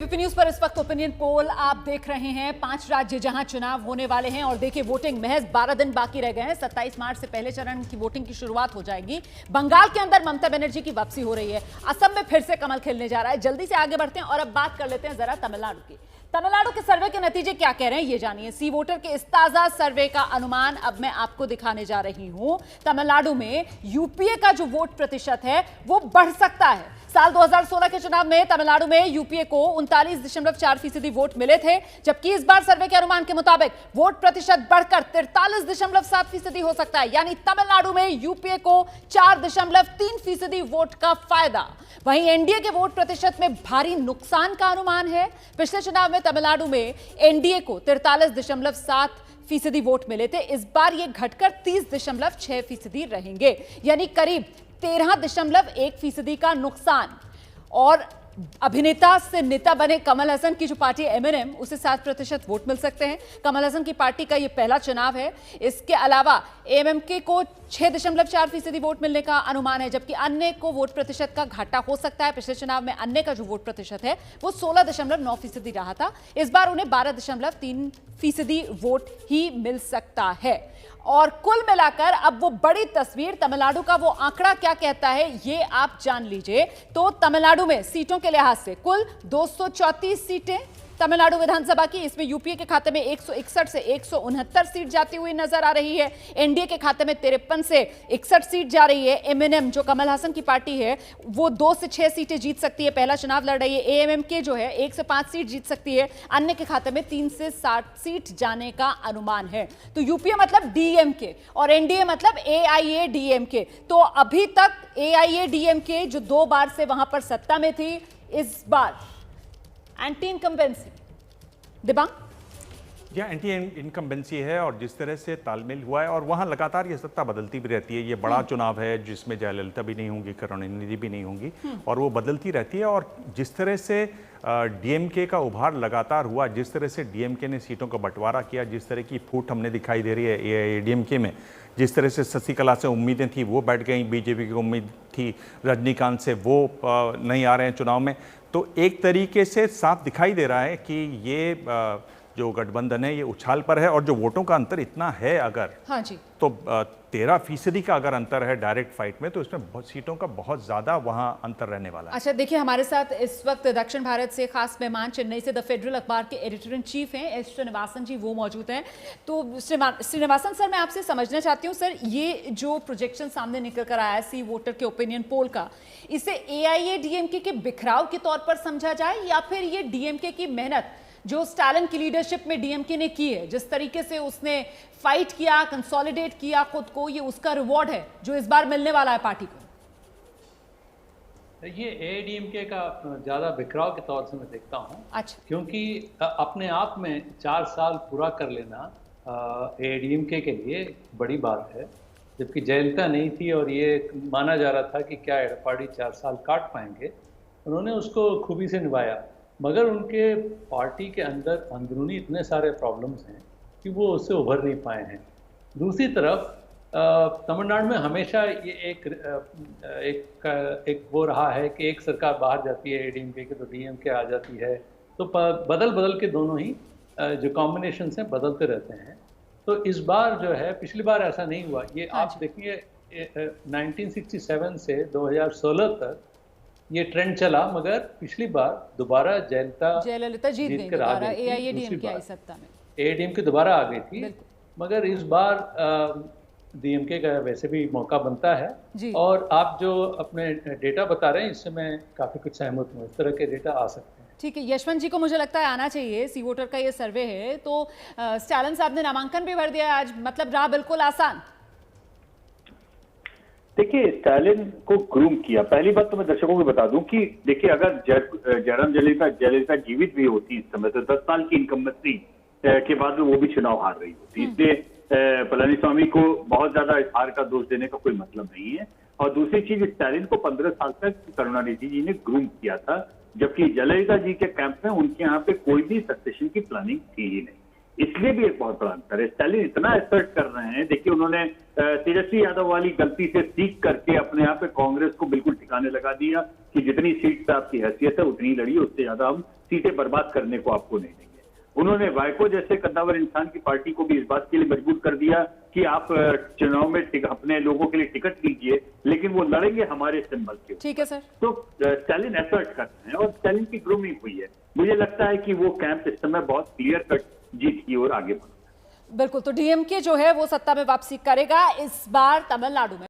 ABP news पर इस वक्त ओपिनियन पोल आप देख रहे हैं। 5 राज्य जहां चुनाव होने वाले हैं और देखिए वोटिंग महज 12 दिन बाकी रह गए हैं। 27 मार्च से पहले चरण की वोटिंग की शुरुआत हो जाएगी। बंगाल के अंदर ममता बनर्जी की वापसी हो रही है। असम में फिर से कमल खिलने जा रहा है। जल्दी से आगे बढ़ते हैं और अब बात कर लेते हैं जरा तमिलनाडु की। तमिलनाडु के सर्वे के नतीजे क्या कह रहे हैं ये जानिए। सी वोटर के इस ताजा सर्वे का अनुमान अब मैं आपको दिखाने जा रही हूं। तमिलनाडु में यूपीए का जो वोट प्रतिशत है वो बढ़ सकता है। साल 2016 के चुनाव में तमिलनाडु में यूपीए को 39.4% वोट मिले थे, जबकि इस बार सर्वे के अनुमान के मुताबिक वोट प्रतिशत बढ़कर 43.7% हो सकता है। यानी तमिलनाडु में यूपीए को 4.3% वोट का फायदा। वहीं एनडीए के वोट प्रतिशत में भारी नुकसान का अनुमान है। पिछले चुनाव में तमिलनाडु में एनडीए को 43.7% वोट मिले थे। इस बार ये घटकर 30.6% रहेंगे, यानी करीब 13.1% का नुकसान। और अभिनेता से नेता बने कमल हसन की जो पार्टी एमएनएम, उसे 7% वोट मिल सकते हैं। कमल हसन की पार्टी का यह पहला चुनाव है। इसके अलावा एमएमके को 6.4% वोट मिलने का अनुमान है, जबकि अन्य को वोट प्रतिशत का घाटा हो सकता है। पिछले चुनाव में अन्य का जो वोट प्रतिशत है वो 16.9% रहा था। इस बार उन्हें 12.3% वोट ही मिल सकता है। और कुल मिलाकर अब वो बड़ी तस्वीर, तमिलनाडु का वो आंकड़ा क्या कहता है ये आप जान लीजिए। तो तमिलनाडु में सीटों के लिहाज से कुल 234 सीटें तमिलनाडु विधानसभा की। इसमें यूपीए के खाते में 161 से 169 सीट जाती हुई नजर आ रही है। एनडीए के खाते में 53 से 61 सीट जा रही है। एमएनएम जो कमल हसन की पार्टी है वो 2 से 6 सीटें जीत सकती है, पहला चुनाव लड़ रही है। एएमएमके जो है 1 से 5 सीट जीत सकती है। अन्य के खाते में 3 से 7 सीट जाने का अनुमान है। तो यूपीए मतलब डीएमके और एनडीए मतलब एआईएडीएमके। तो अभी तक एआईएडीएमके जो 2 बार से वहां पर सत्ता में थी, इस बार एंटी इनकम्बेंसी दिबांग यह एंटी इनकम्बेंसी है और जिस तरह से तालमेल हुआ है और वहाँ लगातार ये सत्ता बदलती भी रहती है। ये बड़ा चुनाव है जिसमें जयललिता भी नहीं होंगी, करुणानिधि भी नहीं होंगी और वो बदलती रहती है। और जिस तरह से डीएमके का उभार लगातार हुआ, जिस तरह से डीएमके ने सीटों का बंटवारा किया, जिस तरह की फूट हमने दिखाई दे रही है एआईएडीएमके में, जिस तरह से शशिकला से उम्मीदें थी वो बैठ गई, बीजेपी की उम्मीद थी रजनीकांत से वो नहीं आ रहे हैं चुनाव में। तो एक तरीके से साफ दिखाई दे रहा है कि ये जो गठबंधन है ये उछाल पर है। और जो वोटों का अंतर इतना है अगर, हाँ जी, तो 13% का अगर अंतर है डायरेक्ट फाइट में, तो इसमें सीटों का बहुत ज्यादा वहां अंतर रहने वाला है। अच्छा देखिए, हमारे साथ इस वक्त दक्षिण भारत से खास मेहमान चेन्नई से द फेडरल अखबार के एडिटर इन चीफ हैं एस श्रीनिवासन जी, वो मौजूद हैं। तो श्रीनिवासन सर, मैं आपसे समझना चाहती हूँ सर, ये जो प्रोजेक्शन सामने निकल कर आया है सी वोटर के ओपिनियन पोल का, इसे एआईएडीएमके के बिखराव के तौर पर समझा जाए या फिर ये डीएमके की मेहनत जो स्टालिन की लीडरशिप में डीएमके ने की है, जिस तरीके से उसने फाइट किया, कंसोलिडेट किया खुद को, ये उसका रिवॉर्ड है जो इस बार मिलने वाला है पार्टी को? ये एआईएडीएमके का ज़्यादा बिखराव के तौर से मैं देखता हूँ। अच्छा, क्योंकि अपने आप में 4 साल पूरा कर लेना एआईएडीएमके के लिए बड़ी बात है, जबकि जयललिता नहीं थी और ये माना जा रहा था कि क्या एडपाडी 4 साल काट पाएंगे। उन्होंने उसको खूबी से निभाया, मगर उनके पार्टी के अंदर अंदरूनी इतने सारे प्रॉब्लम्स हैं कि वो उससे उभर नहीं पाए हैं। दूसरी तरफ तमिलनाडु में हमेशा ये एक वो रहा है कि एक सरकार बाहर जाती है एडीएमके की तो डीएमके आ जाती है, तो बदल बदल के दोनों ही जो कॉम्बिनेशन हैं बदलते रहते हैं। तो इस बार जो है, पिछली बार ऐसा नहीं हुआ। ये आप देखिए 1967 से 2016 तक ये ट्रेंड चला, मगर पिछली बार दोबारा जयललिता जीत गई, दोबारा एआईएडीएमके आई सत्ता में, एआईएडीएमके दोबारा आ गई थी। मगर इस बार डीएमके का वैसे भी मौका बनता है। और आप जो अपने डेटा बता रहे हैं इससे मैं काफ़ी कुछ सहमत हूँ। इस तरह के डेटा आ सकते हैं। ठीक है, यशवंत जी को मुझे लगता है आना चाहिए। सी वोटर का ये सर्वे है। तो स्टालिन साहब ने नामांकन भी भर दिया आज, मतलब रहा बिल्कुल आसान। देखिए, स्टालिन को ग्रूम किया। पहली बात तो मैं दर्शकों को बता दूं कि देखिए, अगर जयराम जयललिता जीवित भी होती इस समय, तो 10 साल की इनकम्बेंसी के बाद वो भी चुनाव हार रही होती। इसलिए पलानीस्वामी को बहुत ज्यादा इस हार का दोष देने का कोई मतलब नहीं है। और दूसरी चीज, स्टालिन को 15 साल तक करुणानिधि जी ने ग्रूम किया था, जबकि जयललिता जी के कैंप में उनके यहाँ पे कोई भी सक्सेशन की प्लानिंग थी ही नहीं। इसलिए भी एक बहुत बड़ा अंतर है। स्टालिन इतना एफर्ट कर रहे हैं, देखिए उन्होंने तेजस्वी यादव वाली गलती से सीख करके अपने यहाँ पे कांग्रेस को बिल्कुल ठिकाने लगा दिया कि जितनी सीट पे आपकी हैसियत है उतनी लड़िए, उससे ज्यादा हम सीटें बर्बाद करने को आपको नहीं देंगे। उन्होंने वाइको जैसे कद्दावर इंसान की पार्टी को भी इस बात के लिए मजबूर कर दिया कि आप चुनाव में अपने लोगों के लिए टिकट लीजिए, लेकिन वो लड़ेंगे हमारे सिंबल के। ठीक है सर। तो स्टालिन एफर्ट कर रहे हैं और स्टालिन की ग्रूमिंग हुई है। मुझे लगता है कि वो कैंप इस समय बहुत क्लियर कट जीत की ओर आगे बढ़ा। बिल्कुल, तो डीएमके जो है वो सत्ता में वापसी करेगा इस बार तमिलनाडु में।